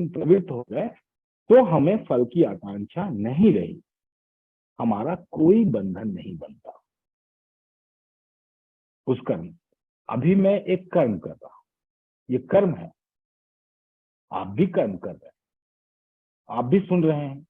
हम प्रवृत्त हो गए तो हमें फल की आकांक्षा नहीं रही, हमारा कोई बंधन नहीं बनता उस कर्म। अभी मैं एक कर्म कर रहा हूं, ये कर्म है, आप भी कर्म कर रहे हैं, आप भी सुन रहे हैं।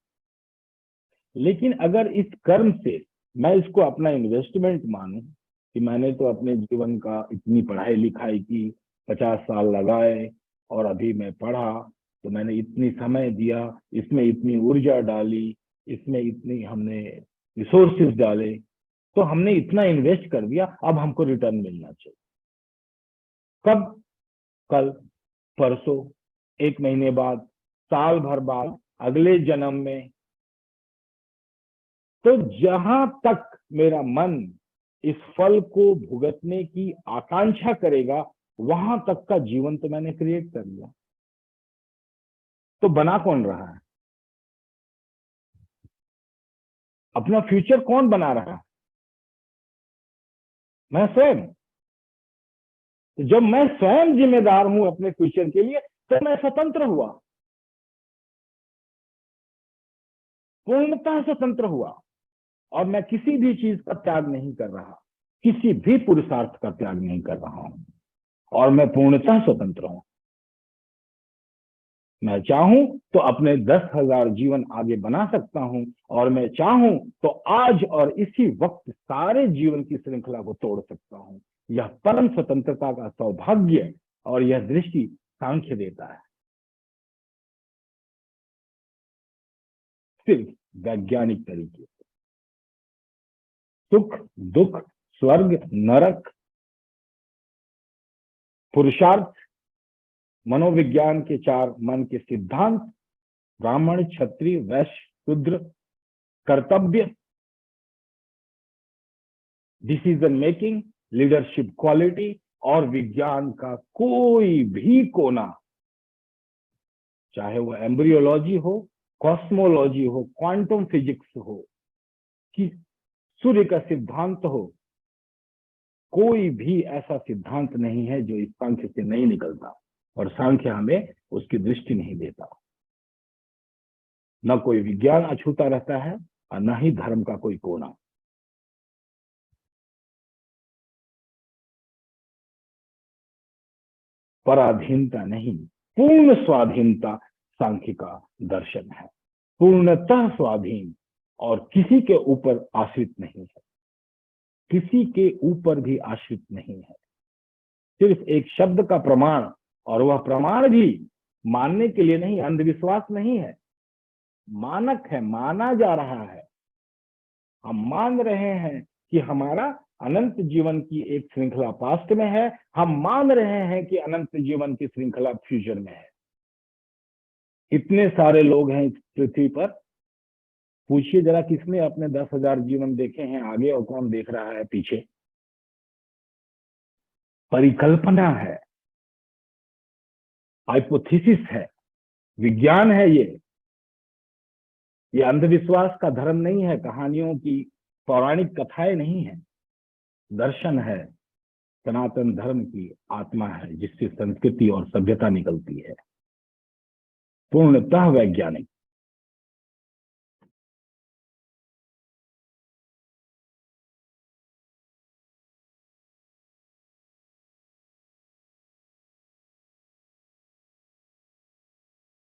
लेकिन अगर इस कर्म से मैं इसको अपना इन्वेस्टमेंट मानूं कि मैंने तो अपने जीवन का इतनी पढ़ाई लिखाई की, 50 साल लगाए और अभी मैं पढ़ा तो मैंने इतनी समय दिया, इसमें इतनी ऊर्जा डाली, इसमें इतनी हमने रिसोर्सेज डाले, तो हमने इतना इन्वेस्ट कर दिया, अब हमको रिटर्न मिलना चाहिए। कब? कल, परसों, 1 महीने बाद, साल भर बाद, अगले जन्म में। तो जहां तक मेरा मन इस फल को भुगतने की आकांक्षा करेगा, वहां तक का जीवन तो मैंने क्रिएट कर लिया। तो बना कौन रहा है? अपना फ्यूचर कौन बना रहा है? मैं स्वयं। तो जब मैं स्वयं जिम्मेदार हूं अपने फ्यूचर के लिए, तो मैं स्वतंत्र हुआ, पूर्णतः स्वतंत्र हुआ। और मैं किसी भी चीज का त्याग नहीं कर रहा, किसी भी पुरुषार्थ का त्याग नहीं कर रहा हूं, और मैं पूर्णतः स्वतंत्र हूं। मैं चाहूं तो अपने 10,000 जीवन आगे बना सकता हूं, और मैं चाहूं तो आज और इसी वक्त सारे जीवन की श्रृंखला को तोड़ सकता हूं। यह परम स्वतंत्रता का सौभाग्य और यह दृष्टि सांख्य देता है। सिर्फ वैज्ञानिक तरीके से सुख दुख, स्वर्ग नरक, पुरुषार्थ, मनोविज्ञान के 4 मन के सिद्धांत, ब्राह्मण क्षत्रिय वैश्य शूद्र, कर्तव्य, डिसीजन मेकिंग, लीडरशिप क्वालिटी, और विज्ञान का कोई भी कोना, चाहे वो एम्ब्रियोलॉजी हो, कॉस्मोलॉजी हो, क्वांटम फिजिक्स हो, कि सूर्य का सिद्धांत हो, कोई भी ऐसा सिद्धांत नहीं है जो इस सांख्य से नहीं निकलता, और सांख्य हमें उसकी दृष्टि नहीं देता। न कोई विज्ञान अछूता रहता है और न ही धर्म का कोई कोना। पराधीनता नहीं, पूर्ण स्वाधीनता सांख्य का दर्शन है। पूर्णतः स्वाधीन, और किसी के ऊपर आश्रित नहीं है, किसी के ऊपर भी आश्रित नहीं है। सिर्फ एक शब्द का प्रमाण, और वह प्रमाण भी मानने के लिए नहीं, अंधविश्वास नहीं है, मानक है, माना जा रहा है। हम मान रहे हैं कि हमारा अनंत जीवन की एक श्रृंखला पास्ट में है, हम मान रहे हैं कि अनंत जीवन की श्रृंखला फ्यूचर में है। इतने सारे लोग हैं इस पृथ्वी पर, पूछिए जरा किसने अपने 10,000 जीवन देखे हैं आगे, और कौन देख रहा है पीछे? परिकल्पना है, हाइपोथेसिस है, विज्ञान है। ये अंधविश्वास का धर्म नहीं है, कहानियों की पौराणिक कथाएं नहीं है, दर्शन है, सनातन धर्म की आत्मा है, जिससे संस्कृति और सभ्यता निकलती है। पूर्णतः वैज्ञानिक।